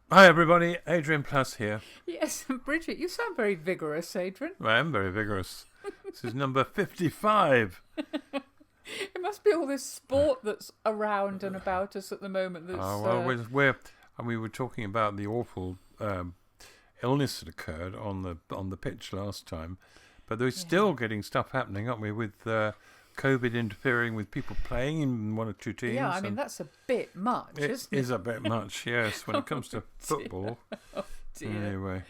Hi everybody, Adrian Plus here. Yes, Bridget, you sound very vigorous, Adrian. I am very vigorous. This is number 55. It must be all this sport that's around and about us at the moment. That's We were talking about the awful illness that occurred on the pitch last time, but we're still getting stuff happening, aren't we? With COVID interfering with people playing in one or two teams. Yeah, I mean that's a bit much, isn't it? It is a bit much, yes, when it comes to football. Oh dear. Anyway,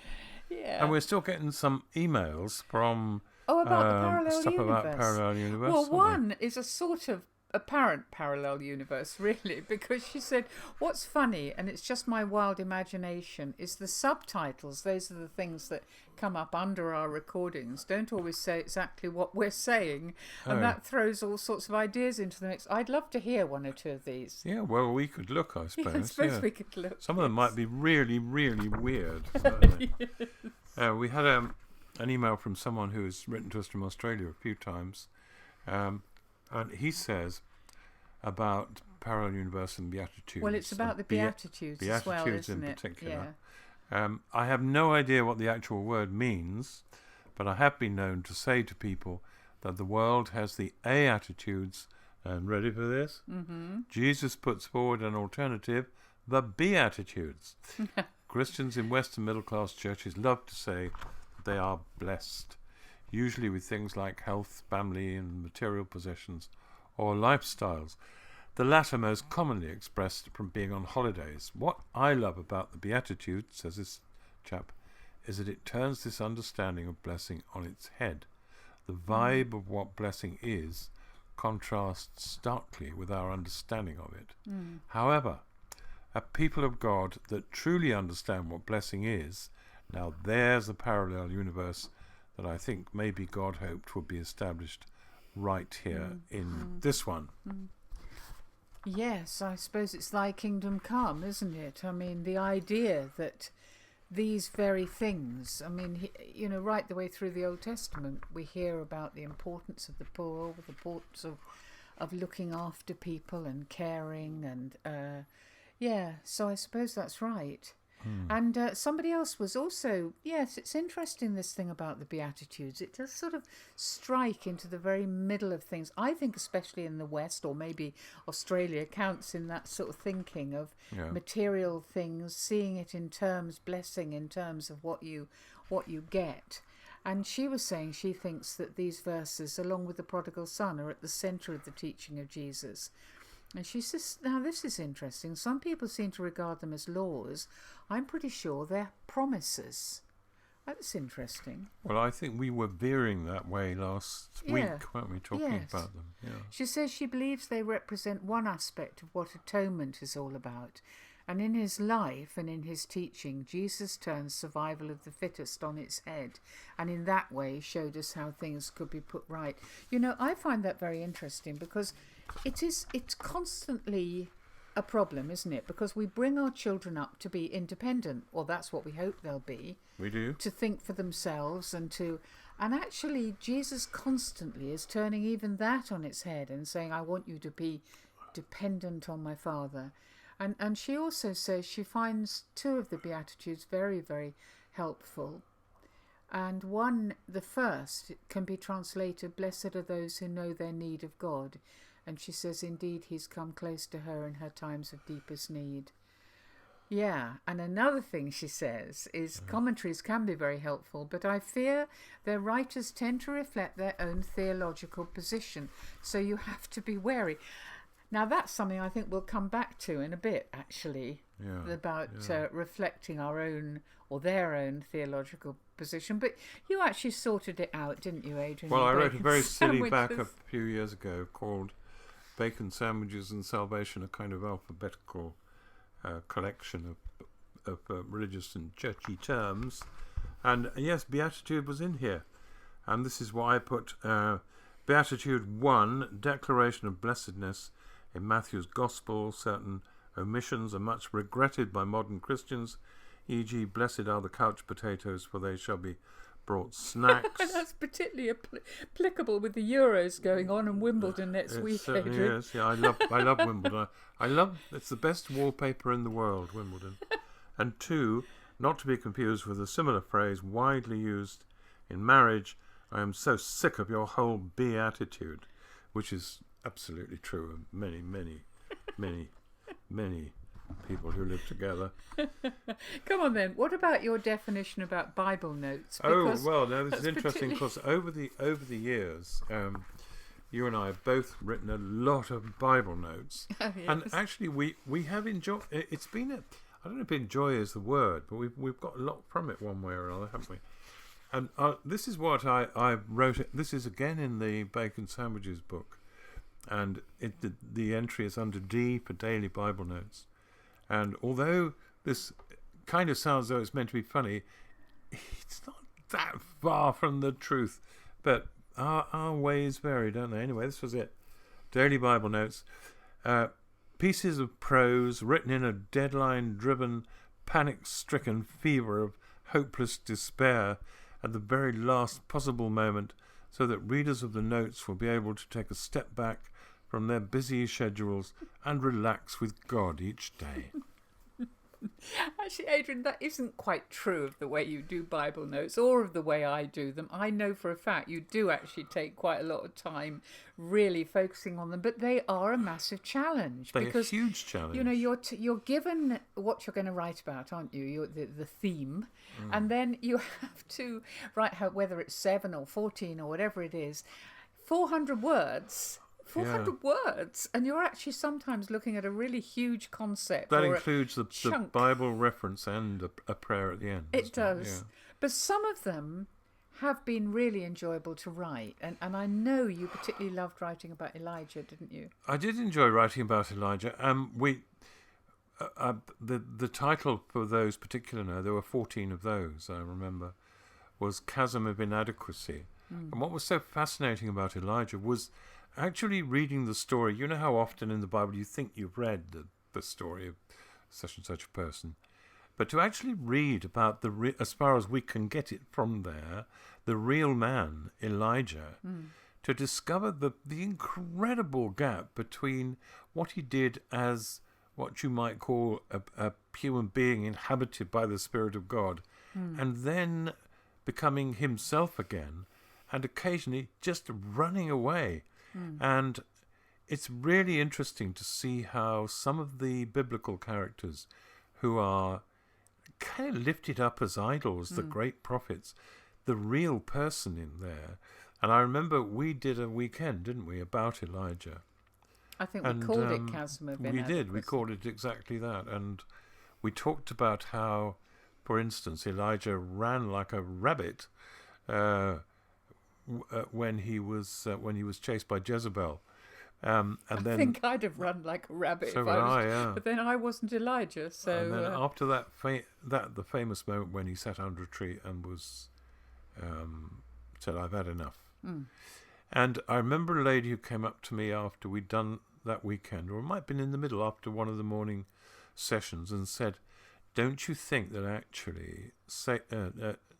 Yeah. and we're still getting some emails from. About the parallel stuff universe. about parallel universe. Well, one is a sort of apparent parallel universe, really, because she said, what's funny, and it's just my wild imagination, is the subtitles. Those are the things that come up under our recordings. Don't always say exactly what we're saying, and that throws all sorts of ideas into the mix. I'd love to hear one or two of these. Yeah, well, we could look, I suppose. I suppose we could look. Some of them might be really, really weird. We had an email from someone who has written to us from Australia a few times, and he says about parallel universe and beatitudes. Well, it's about the beatitudes as well, beatitudes isn't in it? particular. Yeah. I have no idea what the actual word means, but I have been known to say to people that the world has the beatitudes, and ready for this? Mm-hmm. Jesus puts forward an alternative, the beatitudes. Christians in Western middle-class churches love to say they are blessed, usually with things like health, family and material possessions, or lifestyles, the latter most commonly expressed from being on holidays. What I love about the Beatitudes, says this chap, is that it turns this understanding of blessing on its head. The vibe of what blessing is contrasts starkly with our understanding of it. However, a people of God that truly understand what blessing is, now there's a parallel universe that I think maybe God hoped would be established right here in this one. Yes, I suppose it's thy kingdom come, isn't it? I mean, the idea that these very things, I mean, right the way through the Old Testament, we hear about the importance of the poor, the importance of looking after people and caring and, so I suppose that's right. And somebody else was also, yes, it's interesting, this thing about the Beatitudes. It does sort of strike into the very middle of things. I think especially in the West, or maybe Australia counts in that sort of thinking of material things, seeing it in terms, blessing in terms of what you get. And she was saying she thinks that these verses, along with the prodigal son, are at the centre of the teaching of Jesus. And she says, now this is interesting. Some people seem to regard them as laws. I'm pretty sure they're promises. That's interesting. Well, I think we were veering that way last week, weren't we, talking about them? Yeah. She says she believes they represent one aspect of what atonement is all about. And in his life and in his teaching, Jesus turns survival of the fittest on its head, and in that way showed us how things could be put right. I find that very interesting because it's constantly a problem, isn't it? Because we bring our children up to be independent, or that's what we hope they'll be. We do. To think for themselves and actually Jesus constantly is turning even that on its head and saying, I want you to be dependent on my Father. And she also says she finds two of the Beatitudes very, very helpful. And one, the first, can be translated, blessed are those who know their need of God. And she says, indeed, he's come close to her in her times of deepest need. Yeah, and another thing she says is commentaries can be very helpful, but I fear their writers tend to reflect their own theological position, so you have to be wary. Now, that's something I think we'll come back to in a bit, actually, about reflecting our own or their own theological position. But you actually sorted it out, didn't you, Adrian? Well, I wrote a very silly back a few years ago called Bacon Sandwiches and Salvation, a kind of alphabetical collection of religious and churchy terms. And yes, Beatitude was in here. And this is what I put. Beatitude 1, Declaration of Blessedness. In Matthew's Gospel, certain omissions are much regretted by modern Christians, e.g. blessed are the couch potatoes, for they shall be brought snacks. And that's particularly applicable with the Euros going on and Wimbledon next week, Adrian. Yes, I love Wimbledon. It's the best wallpaper in the world, Wimbledon. And 2, not to be confused with a similar phrase widely used in marriage, I am so sick of your whole beatitude, which is absolutely true of many, many, many, many people who live together. Come on then. What about your definition about Bible notes? Because well, now this is interesting because over the years, you and I have both written a lot of Bible notes, Oh, yes. and actually we have enjoyed. It's been I don't know if enjoy is the word, but we've got a lot from it one way or another, haven't we? And this is what I wrote. This is again in the Bacon Sandwiches book, and the entry is under D for Daily Bible Notes. And although this kind of sounds as though it's meant to be funny, it's not that far from the truth. But our ways vary, don't they? Anyway, this was it. Daily Bible Notes. Pieces of prose written in a deadline-driven, panic-stricken fever of hopeless despair at the very last possible moment, so that readers of the notes will be able to take a step back from their busy schedules and relax with God each day. Actually, Adrian, that isn't quite true of the way you do Bible notes or of the way I do them. I know for a fact you do actually take quite a lot of time really focusing on them, but they are a massive challenge. They're a huge challenge. You know, you're given what you're going to write about, aren't you? You're the theme, and then you have to write how, whether it's 7 or 14 or whatever it is, 400 words. 400 words, and you're actually sometimes looking at a really huge concept. That includes the Bible reference and a prayer at the end. It does. Yeah. But some of them have been really enjoyable to write, and I know you particularly loved writing about Elijah, didn't you? I did enjoy writing about Elijah. The title for those particular, there were 14 of those, I remember, was Chasm of Inadequacy. And what was so fascinating about Elijah was actually reading the story. You know how often in the Bible you think you've read the story of such and such a person, but to actually read about as far as we can get it from there, the real man, Elijah, to discover the incredible gap between what he did as what you might call a human being inhabited by the Spirit of God, and then becoming himself again, and occasionally just running away. And it's really interesting to see how some of the biblical characters who are kind of lifted up as idols, the great prophets, the real person in there. And I remember we did a weekend, didn't we, about Elijah. I think we called it Chasm of Inadequacy. We did. We called it exactly that. And we talked about how, for instance, Elijah ran like a rabbit when he was chased by Jezebel, and I then think I'd have run like a rabbit. So would I, yeah. But then I wasn't Elijah, so. And then after that, the famous moment when he sat under a tree and was said, "I've had enough." And I remember a lady who came up to me after we'd done that weekend, or it might have been in the middle after one of the morning sessions, and said, "Don't you think that actually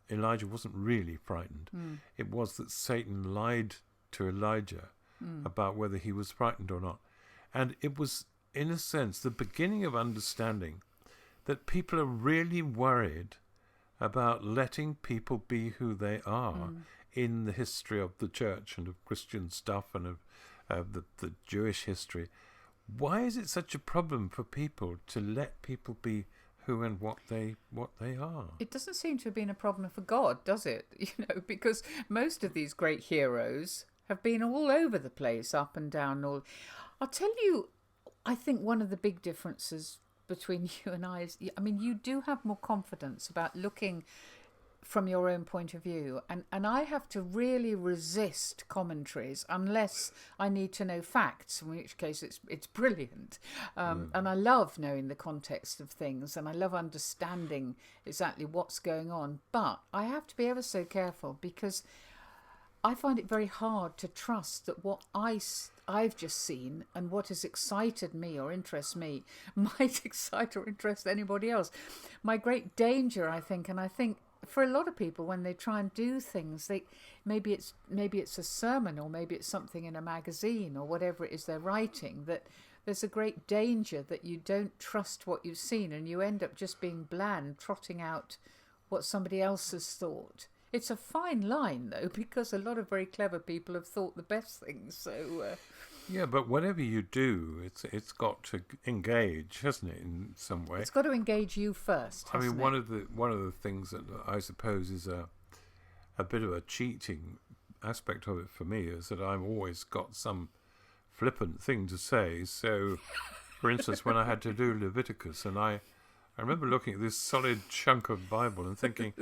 Elijah wasn't really frightened? It was that Satan lied to Elijah about whether he was frightened or not." And it was, in a sense, the beginning of understanding that people are really worried about letting people be who they are in the history of the church and of Christian stuff and of the Jewish history. Why is it such a problem for people to let people be who and what they are? It doesn't seem to have been a problem for God, does it? Because most of these great heroes have been all over the place, up and down. I'll tell you, I think one of the big differences between you and I is, you do have more confidence about looking from your own point of view, and I have to really resist commentaries unless I need to know facts, in which case it's brilliant, and I love knowing the context of things, and I love understanding exactly what's going on, but I have to be ever so careful, because I find it very hard to trust that what I've just seen and what has excited me or interests me might excite or interest anybody else. My great danger, I think for a lot of people, when they try and do things, maybe it's a sermon, or maybe it's something in a magazine or whatever it is they're writing, that there's a great danger that you don't trust what you've seen and you end up just being bland, trotting out what somebody else has thought. It's a fine line, though, because a lot of very clever people have thought the best things. So yeah, but whatever you do, it's got to engage, hasn't it, in some way? it's got to engage you first. I mean, hasn't one of the things that I suppose is a bit of a cheating aspect of it for me is that I've always got some flippant thing to say. So, for instance, when I had to do Leviticus, and I remember looking at this solid chunk of Bible and thinking,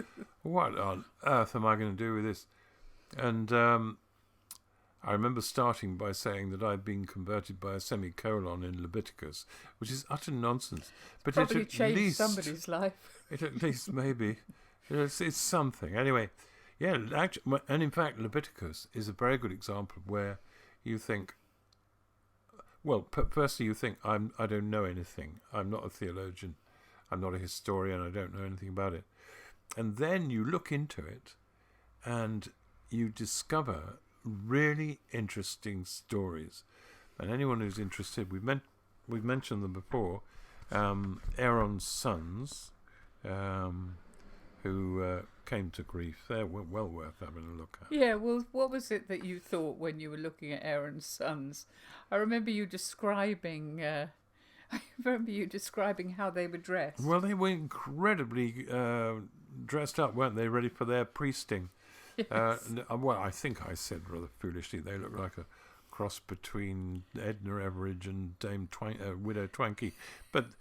what on earth am I going to do with this? And I remember starting by saying that I'd been converted by a semicolon in Leviticus, which is utter nonsense. But Probably it changed at least, somebody's life. It at least maybe, it's something. Anyway, yeah, actually, and in fact, Leviticus is a very good example of where you think, well, firstly you think, I don't know anything. I'm not a theologian. I'm not a historian. I don't know anything about it. And then you look into it and you discover really interesting stories. And anyone who's interested, we've mentioned them before, Aaron's sons, who came to grief. They're well worth having a look at. Yeah, well, what was it that you thought when you were looking at Aaron's sons? I remember you describing how they were dressed. Well, they were incredibly dressed up, weren't they? Ready for their priesting. Yes. Well, I think I said rather foolishly they look like a cross between Edna Everage and Widow Twankey, but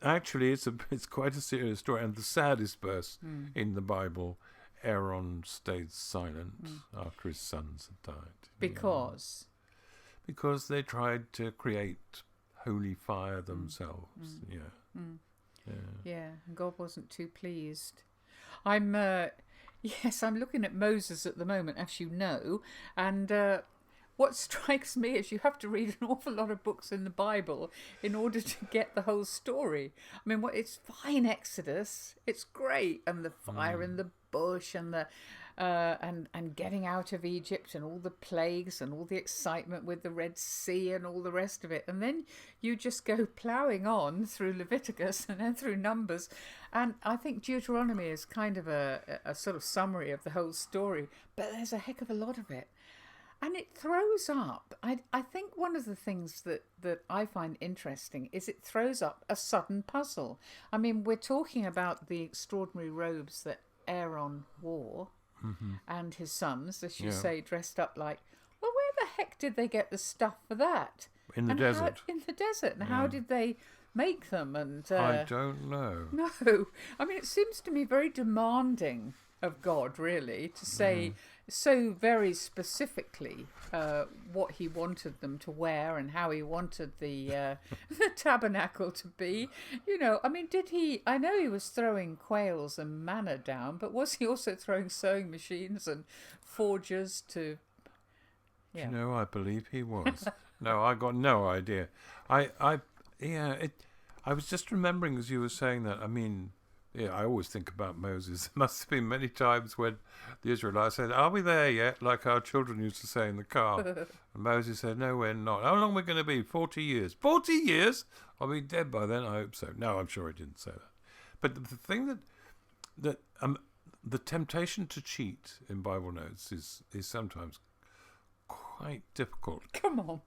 actually it's quite a serious story. And the saddest verse in the Bible, Aaron stayed silent after his sons had died because they tried to create holy fire themselves. Yeah, and God wasn't too pleased. I'm looking at Moses at the moment, as you know, and what strikes me is you have to read an awful lot of books in the Bible in order to get the whole story. I mean, it's fine Exodus, it's great, and the fire in the bush and the and getting out of Egypt and all the plagues and all the excitement with the Red Sea and all the rest of it. And then you just go ploughing on through Leviticus and then through Numbers. And I think Deuteronomy is kind of a sort of summary of the whole story. But there's a heck of a lot of it. And it throws up, I think one of the things that I find interesting is it throws up a sudden puzzle. I mean, we're talking about the extraordinary robes that Aaron wore. And his sons, as you say, dressed up like, well, where the heck did they get the stuff for that? In the desert. And how did they make them? And I don't know. No. I mean, it seems to me very demanding of God, really, to say so very specifically what he wanted them to wear and how he wanted the tabernacle to be. You know, I mean, I know he was throwing quails and manna down, but was he also throwing sewing machines and forgers to... Yeah. You know, I believe he was. No, I got no idea. I was just remembering as you were saying that, I mean... Yeah, I always think about Moses. There must have been many times when the Israelites said, "Are we there yet?" Like our children used to say in the car. And Moses said, "No, we're not." "How long are we going to be?" 40 years. 40 years? I'll be dead by then, I hope so. No, I'm sure he didn't say that. But the thing that the temptation to cheat in Bible notes is sometimes quite difficult. Come on.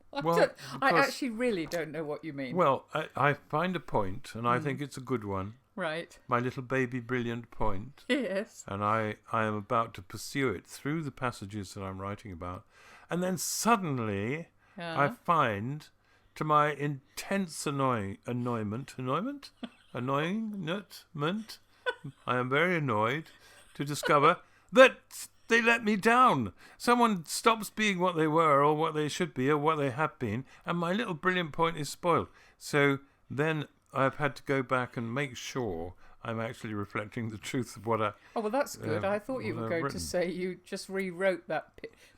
I actually really don't know what you mean. Well, I find a point, and I think it's a good one. Right. My little baby brilliant point. Yes. And I am about to pursue it through the passages that I'm writing about. And then suddenly I find, to my intense annoyment, I am very annoyed to discover that they let me down. Someone stops being what they were or what they should be or what they have been, and my little brilliant point is spoiled. So then I've had to go back and make sure I'm actually reflecting the truth of what I... Oh, well, that's good. I thought you were going to say you just rewrote that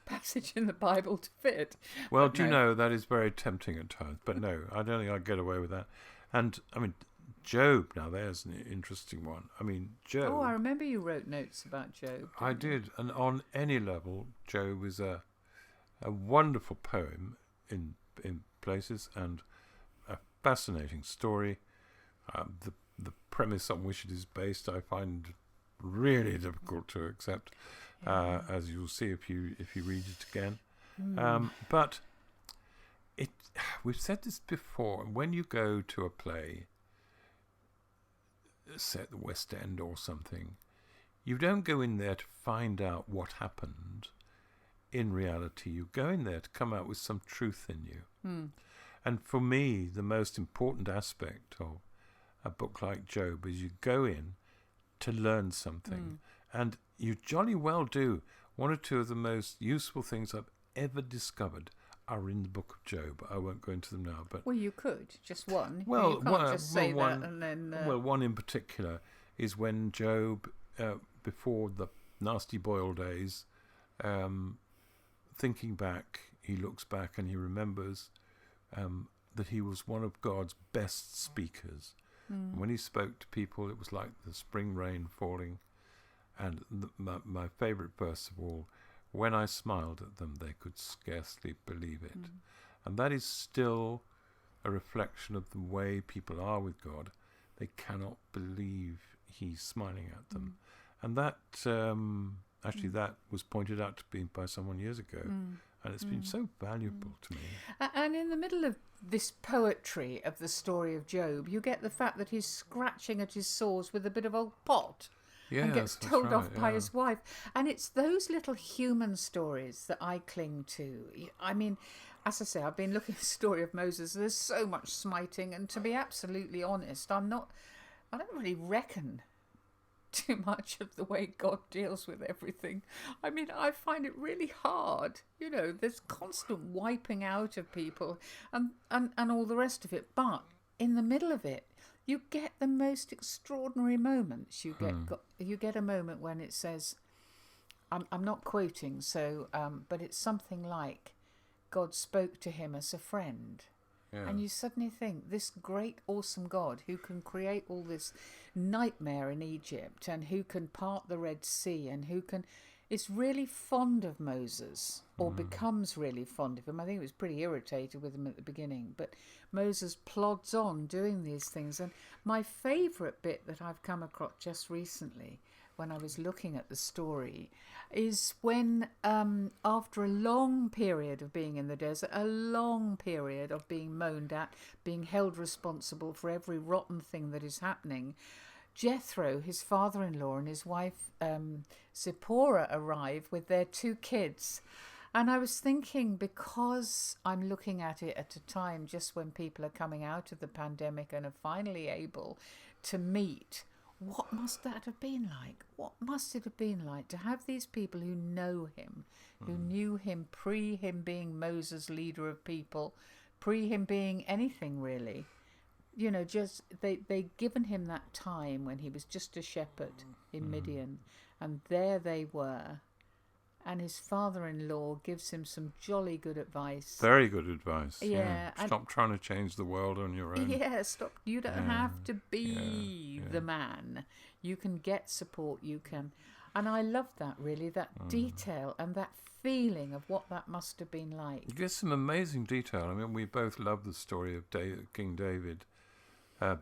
passage in the Bible to fit. Well, do you know, that is very tempting at times. But no, I don't think I'd get away with that. And, I mean, Job, now there's an interesting one. I mean, Job... Oh, I remember you wrote notes about Job. I did. And on any level, Job is a wonderful poem in places, and a fascinating story. The premise on which it is based, I find really difficult to accept, as you'll see if you read it again. But we've said this before. When you go to a play, say at the West End or something, you don't go in there to find out what happened. In reality, you go in there to come out with some truth in you. And for me, the most important aspect of a book like Job is you go in to learn something. And you jolly well do. One or two of the most useful things I've ever discovered are in the book of Job. I won't go into them now. But well, you could. Just one. Well, you can't just say that and then... one in particular is when Job, before the nasty boil days, thinking back, he looks back and he remembers that he was one of God's best speakers. When he spoke to people, it was like the spring rain falling. And my favourite verse of all, when I smiled at them, they could scarcely believe it. And that is still a reflection of the way people are with God. They cannot believe he's smiling at them. And that, actually, that was pointed out to me by someone years ago. And it's been so valuable to me. And in the middle of this poetry of the story of Job, you get the fact that he's scratching at his sores with a bit of old pot. Yes, and gets told off by his wife. And it's those little human stories that I cling to. I mean, as I say, I've been looking at the story of Moses. There's so much smiting. And to be absolutely honest, I don't really reckon too much of the way God deals with everything. I mean, I find it really hard. You know, there's constant wiping out of people and all the rest of it. But in the middle of it, you get the most extraordinary moments. You get a moment when it says, I'm not quoting, so but it's something like, God spoke to him as a friend. Yeah. And you suddenly think, this great, awesome God who can create all this nightmare in Egypt and who can part the Red Sea and who is really fond of Moses, or becomes really fond of him. I think he was pretty irritated with him at the beginning, but Moses plods on doing these things. And my favourite bit that I've come across just recently, when I was looking at the story, is when after a long period of being in the desert, a long period of being moaned at, being held responsible for every rotten thing that is happening, Jethro, his father-in-law, and his wife Zipporah arrive with their 2 kids. And I was thinking, because I'm looking at it at a time just when people are coming out of the pandemic and are finally able to meet, what must that have been like? What must it have been like to have these people who know him, who knew him pre him being Moses, leader of people, pre him being anything really? You know, just they'd given him that time when he was just a shepherd in Midian, and there they were. And his father-in-law gives him some jolly good advice. Very good advice. Yeah. Stop trying to change the world on your own. Yeah, stop. You don't have to be the man. You can get support. You can. And I love that, really, that detail and that feeling of what that must have been like. It gives some amazing detail. I mean, we both love the story of King David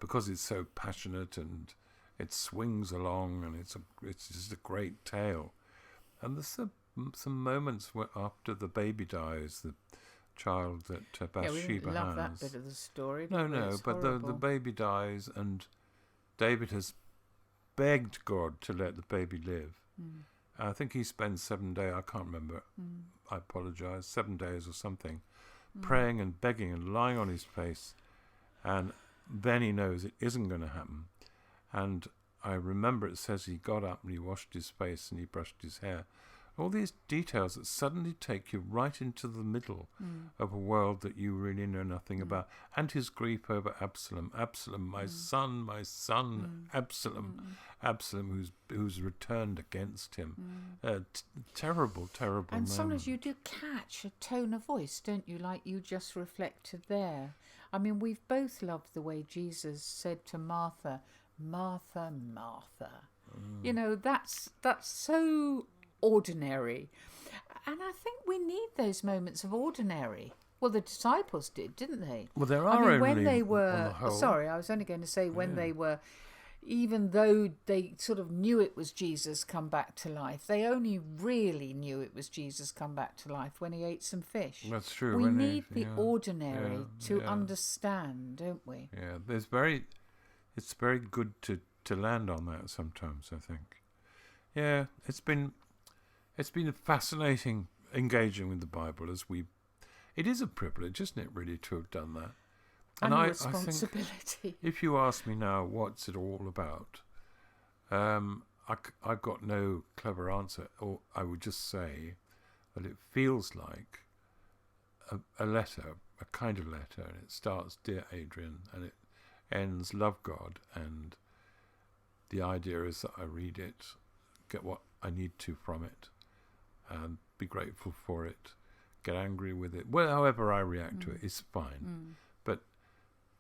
because it's so passionate and it swings along, and it's just a great tale. And there's some moments where after the baby dies, the child that Bathsheba has. We didn't love that bit of the story. No, but the baby dies, and David has begged God to let the baby live. I think he spends 7 days, I can't remember, I apologise, 7 days or something, praying and begging and lying on his face. And then he knows it isn't going to happen. And I remember it says he got up and he washed his face and he brushed his hair. All these details that suddenly take you right into the middle of a world that you really know nothing about. And his grief over Absalom. Absalom, my son, Absalom, who's returned against him. Terrible And moment. sometimes you do catch a tone of voice, don't you, like you just reflected there. I mean, we've both loved the way Jesus said to Martha, Martha, Martha. You know, that's so ordinary. And I think we need those moments of ordinary Well, the disciples did, didn't they? Well, there I are mean, only, when they on were... the whole, Sorry, I was only going to say when Yeah. they were... Even though they sort of knew it was Jesus come back to life, they only really knew it was Jesus come back to life when he ate some fish. That's true. We when need they, the ordinary to yeah. understand, don't we? Yeah, it's very good to land on that sometimes, I think. Yeah, it's been fascinating engaging with the Bible it is a privilege, isn't it, really, to have done that. And I responsibility. think if you ask me now what's it all about, I've got no clever answer, or I would just say that it feels like a letter, a kind of letter, and it starts, "Dear Adrian," and it ends, "Love God," and the idea is that I read it, get what I need to from it, and be grateful for it, get angry with it. Well, however I react to it is fine.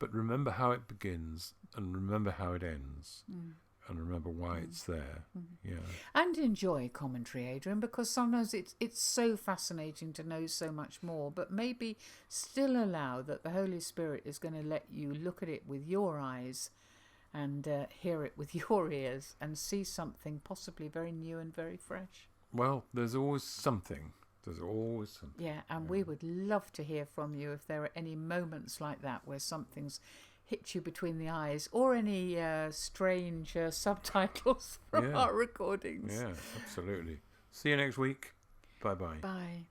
But remember how it begins, and remember how it ends, and remember why it's there. Yeah. And enjoy commentary, Adrian, because sometimes it's so fascinating to know so much more, but maybe still allow that the Holy Spirit is going to let you look at it with your eyes and hear it with your ears and see something possibly very new and very fresh. Well, there's always something. Yeah, and we would love to hear from you if there are any moments like that where something's hit you between the eyes, or any strange subtitles from our recordings. Yeah, absolutely. See you next week. Bye-bye. Bye.